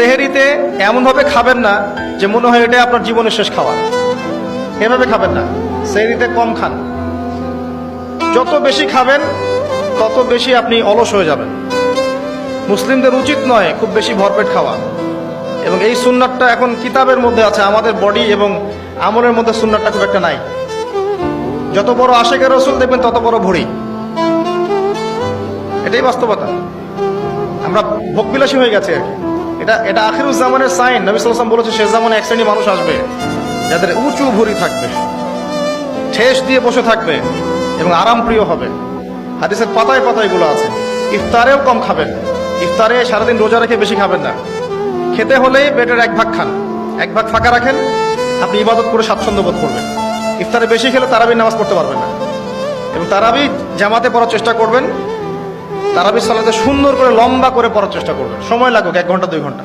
সেহেরিতে এমনভাবে খাবেন না যে মনে হয় এটা আপনার জীবনের শেষ খাওয়া। এভাবে খাবেন না, সেহেরিতে কম খান। যত বেশি খাবেন তত বেশি আপনি অলস হয়ে যাবেন। মুসলিমদের উচিত নয় খুব বেশি ভরপেট খাওয়া। এবং এই সুন্নাতটা এখন কিতাবের মধ্যে আছে, আমাদের বডি এবং আমলের মধ্যে সুন্নাতটা খুব একটা নাই। যত বড় আশিকে রাসূল দেখবেন তত বড় ভুঁড়ি, এটাই বাস্তবতা। আমরা ভোগবিলাসী হয়ে গেছে আর কি। এটা আখিরুজ জামানের সাইন। নবী সাল্লাল্লাহু আলাইহি ওয়াসাল্লাম বলেছে শেষ জামানে এক শ্রেণী মানুষ আসবে যাদের উঁচু ভুঁড়ি থাকবে, ঠেস দিয়ে বসে থাকবে এবং আরাম প্রিয় হবে। হাদিসের পাতায় পাতায় এগুলো আছে। ইফতারেও কম খাবেন, ইফতারে সারাদিন রোজা রেখে বেশি খাবেন না। খেতে হলেই পেটের এক ভাগ খান, এক ভাগ ফাঁকা রাখেন, আপনি ইবাদত করে স্বাচ্ছন্দ্য বোধ করবেন। ইফতারে বেশি খেলে তারাবির নামাজ পড়তে পারবেন না। এবং তারাবি জামাতে পড়ার চেষ্টা করবেন, তারাবি সালাতে সুন্দর করে লম্বা করে পড়ার চেষ্টা করবেন, সময় লাগুক 1 ঘন্টা 2 ঘন্টা।